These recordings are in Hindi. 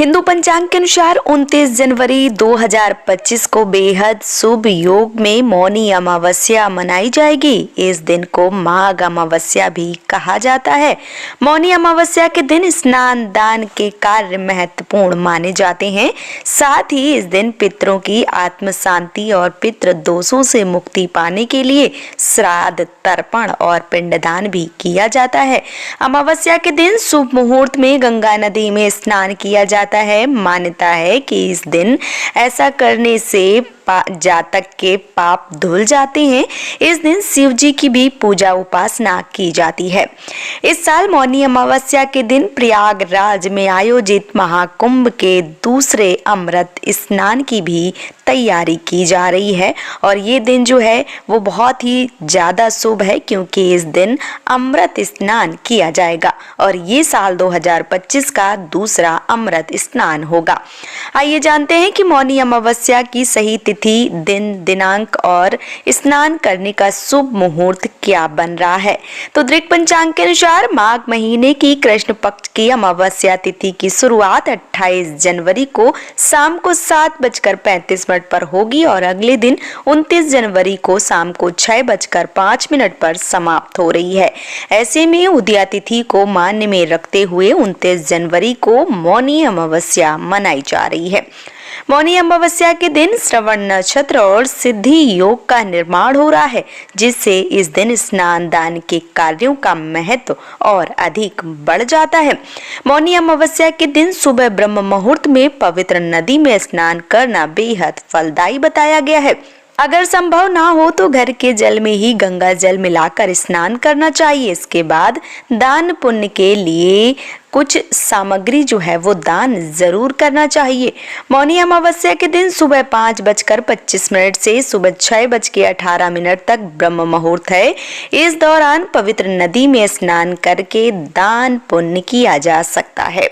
हिंदू पंचांग के अनुसार 29 जनवरी 2025 को बेहद शुभ योग में मौनी अमावस्या मनाई जाएगी। इस दिन को माघ अमावस्या भी कहा जाता है। मौनी अमावस्या के दिन स्नान दान के कार्य महत्वपूर्ण माने जाते हैं। साथ ही इस दिन पितरों की आत्म शांति और पितृ दोषों से मुक्ति पाने के लिए श्राद्ध, तर्पण और पिंडदान भी किया जाता है। अमावस्या के दिन शुभ मुहूर्त में गंगा नदी में स्नान किया जाता है। मान्यता है कि इस दिन ऐसा करने से जातक के पाप धुल जाते हैं। इस दिन शिव जी की भी पूजा उपासना की जाती है। इस साल मौनी अमावस्या के दिन प्रयागराज में आयोजित महाकुंभ के दूसरे अमृत स्नान की भी तैयारी की जा रही है और ये दिन जो है वो बहुत ही ज्यादा शुभ है, क्योंकि इस दिन अमृत स्नान किया जाएगा और ये साल 2025 का दूसरा अमृत स्नान होगा। आइए जानते हैं कि मौनी अमावस्या की सही तिथि, दिन, दिनांक और स्नान करने का शुभ मुहूर्त क्या बन रहा है। तो दृक पंचांग के अनुसार माघ महीने की कृष्ण पक्ष की अमावस्या तिथि की शुरुआत 28 जनवरी को शाम को 7:35 पर होगी और अगले दिन 29 जनवरी को शाम को 6:05 पर समाप्त हो रही है। ऐसे में उदया तिथि को मान्य में रखते हुए 29 जनवरी को मौनी अमावस्या मनाई जा रही है। मौनी अमावस्या के दिन श्रवण नक्षत्र और सिद्धि योग का निर्माण हो रहा है, जिससे इस दिन स्नान दान के कार्यों का महत्व और अधिक बढ़ जाता है। मौनी अमावस्या के दिन सुबह ब्रह्म मुहूर्त में पवित्र नदी में स्नान करना बेहद फलदायी बताया गया है। अगर संभव ना हो तो घर के जल में ही गंगा जल मिलाकर स्नान करना चाहिए। इसके बाद दान पुण्य के लिए कुछ सामग्री जो है वो दान जरूर करना चाहिए। मौनी अमावस्या के दिन सुबह 5:25 से सुबह 6:18 तक ब्रह्म मुहूर्त है। इस दौरान पवित्र नदी में स्नान करके दान पुण्य किया जा सकता है।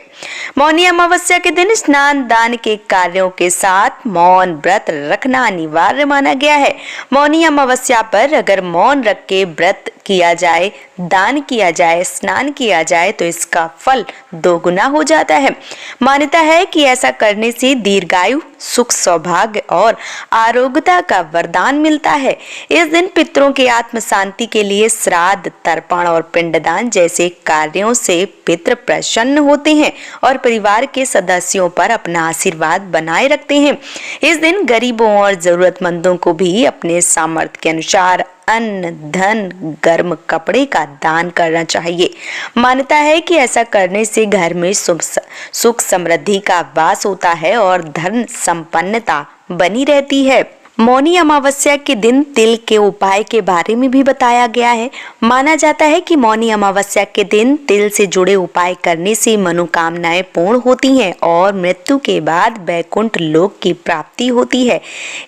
मौनी अमावस्या के दिन स्नान दान के कार्यों के साथ मौन व्रत रखना अनिवार्य माना गया है। मौनी अमावस्या पर अगर मौन रख के व्रत किया जाए, दान किया जाए, स्नान किया जाए तो इसका फल दोगुना हो जाता है। मान्यता है कि ऐसा करने से दीर्घायु, सुख, सौभाग्य और आरोग्यता का वरदान मिलता है। इस दिन पितरों के आत्म शांति के लिए श्राद्ध, तर्पण और पिंडदान जैसे कार्यों से पितृ प्रसन्न होते हैं और परिवार के सदस्यों पर अपना आशीर्वाद बनाए रखते हैं। इस दिन गरीबों और जरूरतमंदों को भी अपने सामर्थ्य के अनुसार अन्न, धन, गर्म कपड़े का दान करना चाहिए। मान्यता है कि ऐसा करने से घर में सुख समृद्धि का वास होता है और धन संपन्नता बनी रहती है। मौनी अमावस्या के दिन तिल के उपाय के बारे में भी बताया गया है। माना जाता है कि मौनी अमावस्या के दिन तिल से जुड़े उपाय करने से मनोकामनाएं पूर्ण होती हैं और मृत्यु के बाद वैकुंठ लोक की प्राप्ति होती है।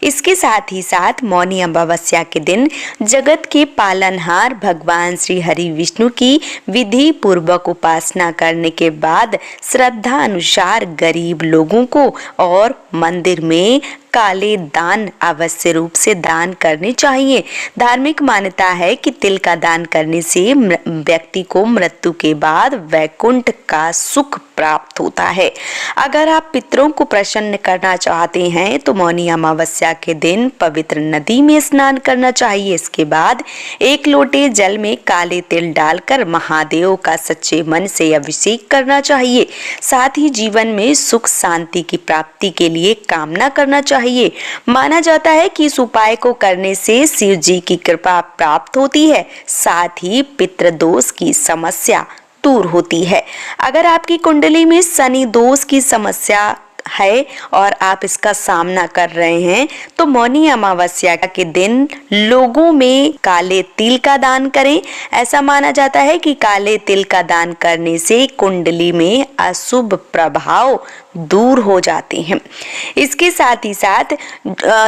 इसके साथ ही साथ मौनी अमावस्या के दिन जगत के पालनहार भगवान श्री हरि विष्णु की विधि पूर्वक उपासना करने के बाद श्रद्धा अनुसार गरीब लोगों को और मंदिर में काले दान अवश्य रूप से दान करने चाहिए। धार्मिक मान्यता है कि तिल का दान करने से व्यक्ति को मृत्यु के बाद वैकुंठ का सुख प्राप्त होता है। अगर आप पितरों को प्रसन्न करना चाहते हैं तो मौनी अमावस्या के दिन पवित्र नदी में स्नान करना चाहिए। इसके बाद 1 लोटे जल में काले तिल डालकर महादेव का सच्चे मन से अभिषेक करना चाहिए। साथ ही जीवन में सुख शांति की प्राप्ति के लिए कामना करना चाहिए। माना जाता है कि इस उपाय को करने से शिव जी की कृपा प्राप्त होती है, साथ ही पितृदोष की समस्या दूर होती है। अगर आपकी कुंडली में शनि दोष की समस्या है और आप इसका सामना कर रहे हैं तो मौनी अमावस्या के दिन लोगों में काले तिल का दान करें। ऐसा माना जाता है कि काले तिल का दान करने से कुंडली में अशुभ प्रभाव दूर हो जाते हैं। इसके साथ ही साथ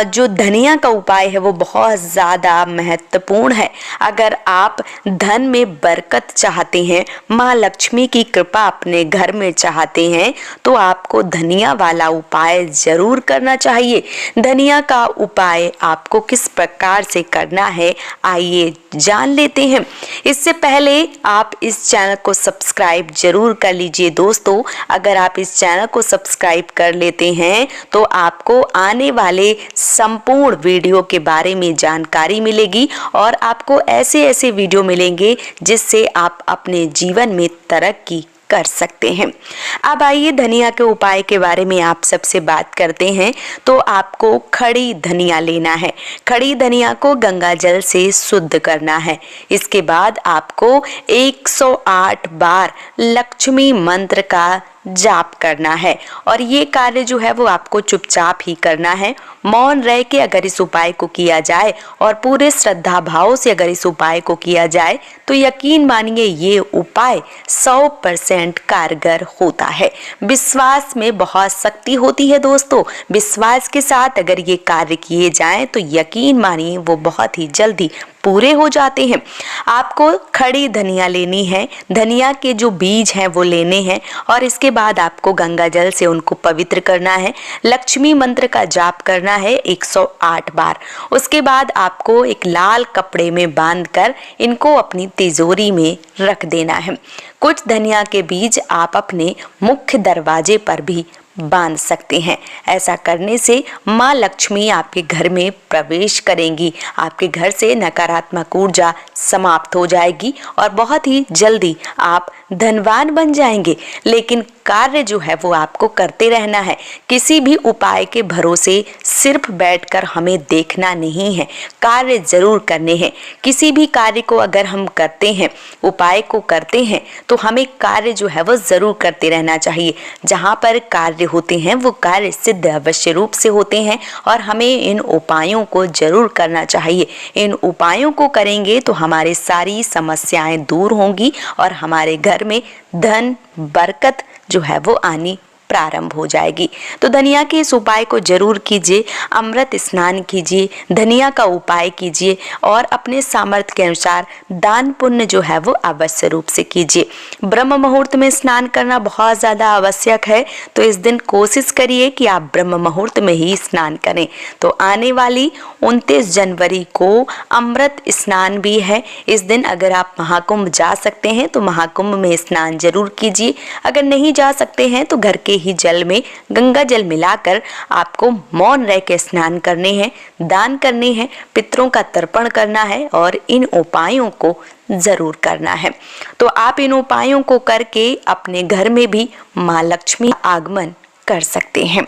जो धनिया का उपाय है वो बहुत ज़्यादा महत्वपूर्ण है। अगर आप धन में बरकत चाहते हैं, माँ लक्ष्मी की कृपा अपने घर में चाहते हैं तो आपको धनिया वाला उपाय जरूर करना चाहिए। धनिया का उपाय आपको किस प्रकार से करना है, आइए जान लेते हैं। इससे पहले आप इस चैनल को सब्सक्राइब जरूर कर लीजिए दोस्तों। अगर आप इस चैनल को सब्सक्राइब कर लेते हैं तो आपको आने वाले संपूर्ण वीडियो के बारे में जानकारी मिलेगी और आपको ऐसे ऐसे वीडियो मिलेंगे जिससे आप अपने जीवन में तरक्की कर सकते हैं। अब आइए धनिया के उपाय के बारे में आप सबसे बात करते हैं। तो आपको खड़ी धनिया लेना है। खड़ी धनिया को गंगा जल से शुद्ध करना है। इसके बाद आपको 108 बार लक्ष्मी मंत्र का जाप करना है और ये कार्य जो है वो आपको चुपचाप ही करना है। मौन रह के अगर इस उपाय को किया जाए और पूरे श्रद्धा भाव से अगर इस उपाय को किया जाए तो यकीन मानिए ये उपाय 100% कारगर होता है। विश्वास में बहुत शक्ति होती है दोस्तों। विश्वास के साथ अगर ये कार्य किए जाएं तो यकीन मानिए वो बहुत ही जल्दी पूरे हो जाते हैं। आपको खड़ी धनिया लेनी है। धनिया के जो बीज हैं वो लेने हैं और इसके बाद आपको गंगा जल से उनको पवित्र करना है। लक्ष्मी मंत्र का जाप करना है 108 बार। उसके बाद आपको एक लाल कपड़े में बांधकर इनको अपनी तिजोरी में रख देना है। कुछ धनिया के बीज आप अपने मुख्य दरवाजे पर भी बांध सकते हैं। ऐसा करने से माँ लक्ष्मी आपके घर में प्रवेश करेंगी। आपके घर से नकारात्मक ऊर्जा समाप्त हो जाएगी और बहुत ही जल्दी आप धनवान बन जाएंगे। लेकिन कार्य जो है वो आपको करते रहना है। किसी भी उपाय के भरोसे सिर्फ बैठकर हमें देखना नहीं है, कार्य जरूर करने हैं। किसी भी कार्य को अगर हम करते हैं, उपाय को करते हैं, तो हमें कार्य जो है वो जरूर करते रहना चाहिए। जहाँ पर कार्य होते हैं वो कार्य सिद्ध अवश्य रूप से होते हैं और हमें इन उपायों को जरूर करना चाहिए। इन उपायों को करेंगे तो हमारी सारी समस्याएं दूर होंगी और हमारे घर में धन बरकत जो है वो आनी प्रारंभ हो जाएगी। तो धनिया के इस उपाय को जरूर कीजिए। अमृत स्नान कीजिए, धनिया का उपाय कीजिए और अपने सामर्थ्य के अनुसार दान पुण्य जो है वो अवश्य रूप से कीजिए। ब्रह्म मुहूर्त में स्नान करना बहुत ज़्यादा आवश्यक है, तो इस दिन कोशिश करिए कि आप ब्रह्म मुहूर्त में ही स्नान करें। तो आने वाली 29 जनवरी को अमृत स्नान भी है। इस दिन अगर आप महाकुंभ जा सकते हैं तो महाकुंभ में स्नान जरूर कीजिए। अगर नहीं जा सकते हैं तो घर के ही जल में गंगा जल मिलाकर आपको मौन रह के स्नान करने हैं, दान करने हैं, पितरों का तर्पण करना है और इन उपायों को जरूर करना है। तो आप इन उपायों को करके अपने घर में भी माँ लक्ष्मी आगमन कर सकते हैं।